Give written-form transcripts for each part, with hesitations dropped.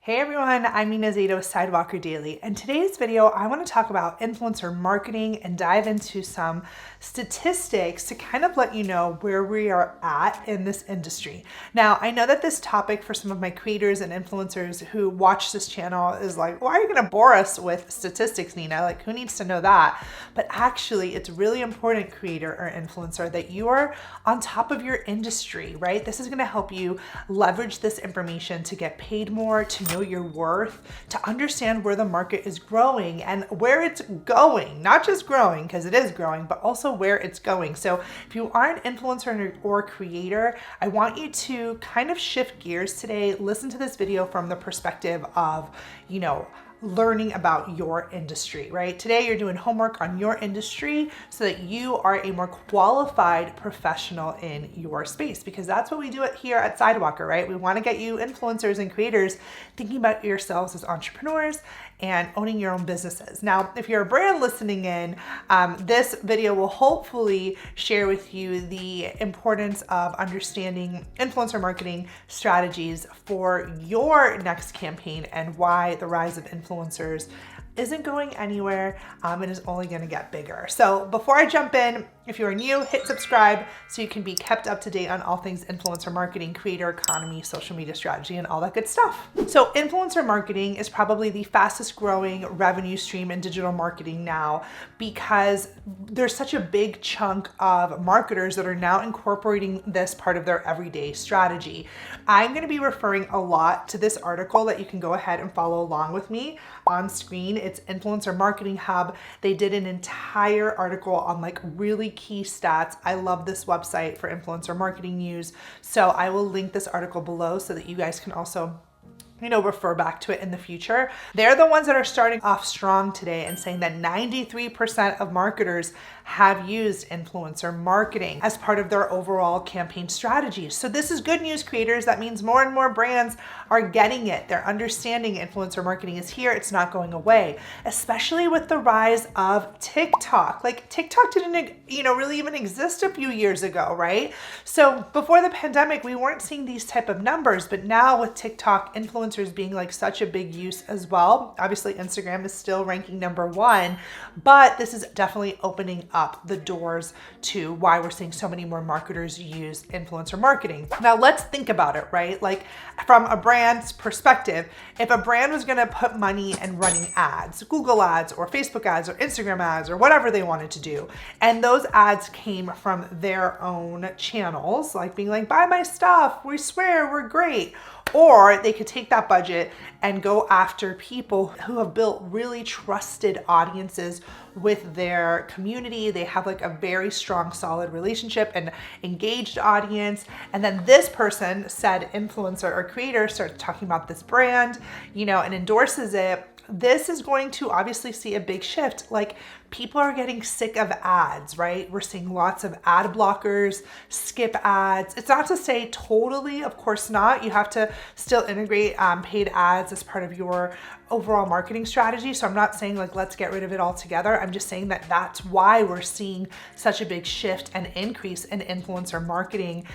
Hey everyone, I'm Nina Zeta with Sidewalker Daily, and today's video I want to talk about influencer marketing and dive into some statistics to kind of let you know where we are at in this industry. Now, I know that this topic for some of my creators and influencers who watch this channel is like, why are you going to bore us with statistics, Nina? Like, who needs to know that? But actually, it's really important, creator or influencer, that you are on top of your industry, right? This is going to help you leverage this information to get paid more, to know your worth, to understand where the market is growing and where it's going, not just growing because it is growing, but also where it's going. So if you are an influencer or creator, I want you to kind of shift gears today, listen to this video from the perspective of, learning about your industry, right? Today you're doing homework on your industry so that you are a more qualified professional in your space, because that's what we do it here at Sidewalker, right? We want to get you influencers and creators thinking about yourselves as entrepreneurs and owning your own businesses. Now, if you're a brand listening in, this video will hopefully share with you the importance of understanding influencer marketing strategies for your next campaign and why the rise of influencers isn't going anywhere and is only going to get bigger. So before I jump in, if you are new, hit subscribe so you can be kept up to date on all things influencer marketing, creator economy, social media strategy, and all that good stuff. So influencer marketing is probably the fastest growing revenue stream in digital marketing now, because there's such a big chunk of marketers that are now incorporating this part of their everyday strategy. I'm going to be referring a lot to this article that you can go ahead and follow along with me on screen. It's Influencer Marketing Hub. They did an entire article on like really key stats. I love this website for influencer marketing news. So I will link this article below so that you guys can also refer back to it in the future. They're the ones that are starting off strong today and saying that 93% of marketers have used influencer marketing as part of their overall campaign strategies. So this is good news, creators. That means more and more brands are getting it. They're understanding influencer marketing is here. It's not going away, especially with the rise of TikTok. Like, TikTok didn't, really even exist a few years ago, right? So before the pandemic, we weren't seeing these type of numbers, but now with TikTok, influencers being like such a big use as well. Obviously, Instagram is still ranking #1, but this is definitely opening up the doors to why we're seeing so many more marketers use influencer marketing. Now, let's think about it, right? Like, from a brand's perspective, if a brand was going to put money in running ads, Google ads or Facebook ads or Instagram ads or whatever they wanted to do, and those ads came from their own channels, like being like, buy my stuff, we swear we're great. Or they could take that budget and go after people who have built really trusted audiences with their community. They have like a very strong, solid relationship and engaged audience. And then this person, said influencer or creator, starts talking about this brand, and endorses it. This is going to obviously see a big shift. Like, people are getting sick of ads, right? We're seeing lots of ad blockers, skip ads. It's not to say totally, of course not. You have to still integrate paid ads as part of your overall marketing strategy. So I'm not saying like, let's get rid of it altogether. I'm just saying that that's why we're seeing such a big shift and increase in influencer marketing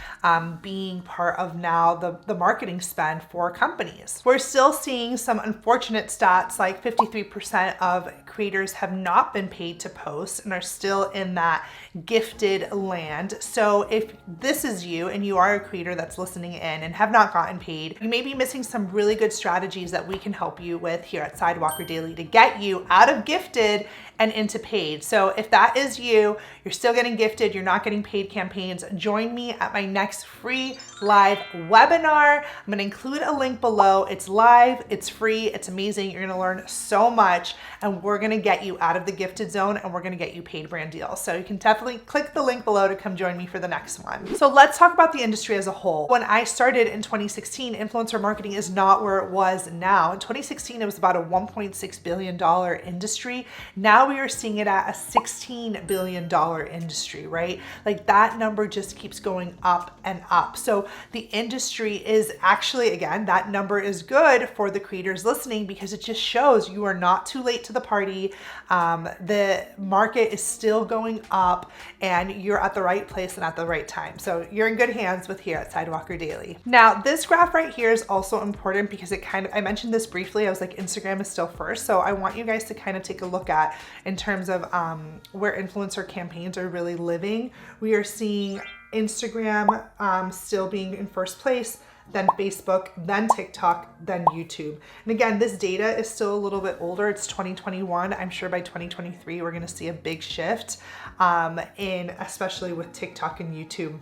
being part of now the marketing spend for companies. We're still seeing some unfortunate stats, like 53% of creators have not been paid to post and are still in that gifted land. So if this is you and you are a creator that's listening in and have not gotten paid, you may be missing some really good strategies that we can help you with here at Sidewalker Daily to get you out of gifted and into paid. So if that is you, you're still getting gifted, you're not getting paid campaigns, join me at my next free live webinar. I'm gonna include a link below. It's live, it's free, it's amazing. You're gonna learn so much, and we're gonna get you out of the gifted zone and we're gonna get you paid brand deals. So you can definitely click the link below to come join me for the next one. So let's talk about the industry as a whole. When I started in 2016, influencer marketing is not where it was now. In 2016, it was about a $1.6 billion industry. Now we are seeing it at a $16 billion industry, right? Like, that number just keeps going up and up. So the industry is actually, again, that number is good for the creators listening, because it just shows you are not too late to the party. The the market is still going up and you're at the right place and at the right time. So you're in good hands with here at Sidewalker Daily. Now, this graph right here is also important because it I mentioned this briefly. I was like, Instagram is still first. So I want you guys to kind of take a look at in terms of where influencer campaigns are really living. We are seeing Instagram still being in first place, then Facebook, then TikTok, then YouTube. And again, this data is still a little bit older. It's 2021. I'm sure by 2023, we're going to see a big shift especially with TikTok and YouTube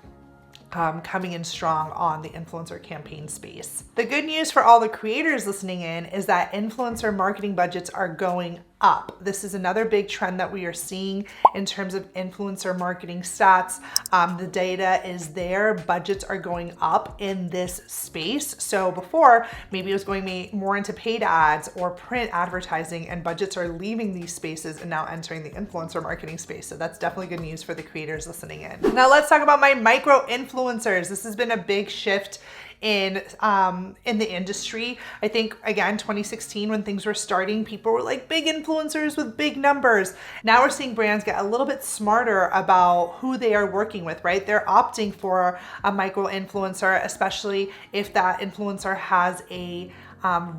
coming in strong on the influencer campaign space. The good news for all the creators listening in is that influencer marketing budgets are going up. This is another big trend that we are seeing in terms of influencer marketing stats. The data is there. Budgets are going up in this space. So before, maybe it was going more into paid ads or print advertising, and budgets are leaving these spaces and now entering the influencer marketing space. So that's definitely good news for the creators listening in. Now let's talk about my micro influencers. This has been a big shift in the industry. I think, again, 2016, when things were starting, people were like big influencers with big numbers. Now we're seeing brands get a little bit smarter about who they are working with, right? They're opting for a micro influencer, especially if that influencer has a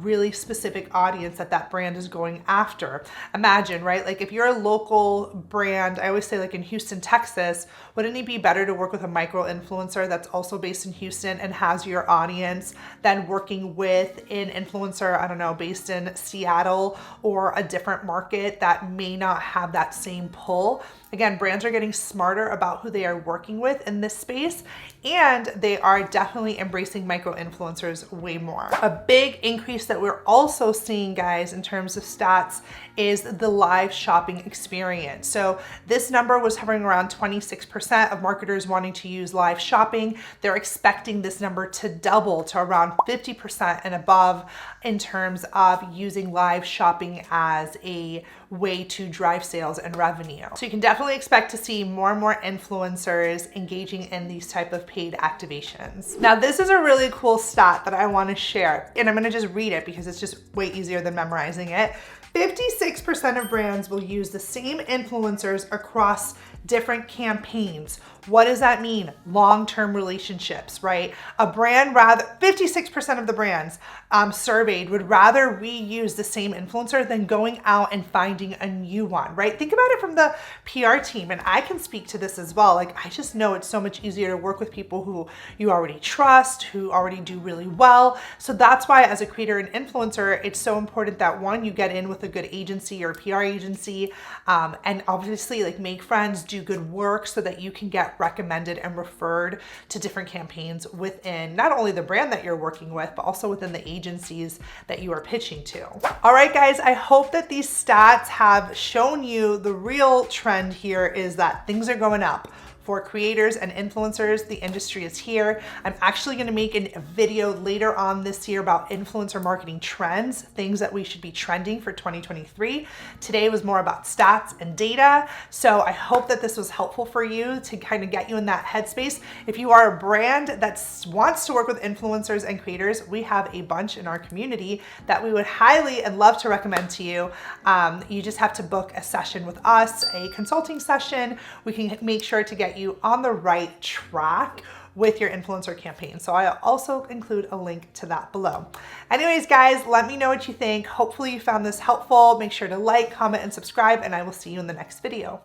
really specific audience that brand is going after. Imagine, right? Like if you're a local brand, I always say like in Houston, Texas, wouldn't it be better to work with a micro influencer that's also based in Houston and has your audience than working with an influencer, I don't know, based in Seattle or a different market that may not have that same pull? Again, brands are getting smarter about who they are working with in this space, and they are definitely embracing micro influencers way more. A big increase that we're also seeing, guys, in terms of stats is the live shopping experience. So this number was hovering around 26% of marketers wanting to use live shopping. They're expecting this number to double to around 50% and above in terms of using live shopping as a way to drive sales and revenue. So you can definitely expect to see more and more influencers engaging in these type of paid activations. Now, this is a really cool stat that I want to share, and I'm going to just read it because it's just way easier than memorizing it. 56% of brands will use the same influencers across different campaigns. What does that mean? Long-term relationships, right? 56% of the brands surveyed would rather reuse the same influencer than going out and finding a new one, right? Think about it from the PR team, and I can speak to this as well. Like, I just know it's so much easier to work with people who you already trust, who already do really well. So that's why as a creator and influencer, it's so important that one, you get in with a good agency or PR agency, and obviously like make friends, do good work so that you can get recommended and referred to different campaigns within not only the brand that you're working with, but also within the agencies that you are pitching to. All right, guys, I hope that these stats have shown you the real trend here is that things are going up. For creators and influencers, the industry is here. I'm actually going to make a video later on this year about influencer marketing trends, things that we should be trending for 2023. Today was more about stats and data. So I hope that this was helpful for you to kind of get you in that headspace. If you are a brand that wants to work with influencers and creators, we have a bunch in our community that we would highly and love to recommend to you. You just have to book a session with us, a consulting session. We can make sure to get you on the right track with your influencer campaign. So I'll also include a link to that below. Anyways, guys, let me know what you think. Hopefully you found this helpful. Make sure to like, comment, and subscribe, and I will see you in the next video.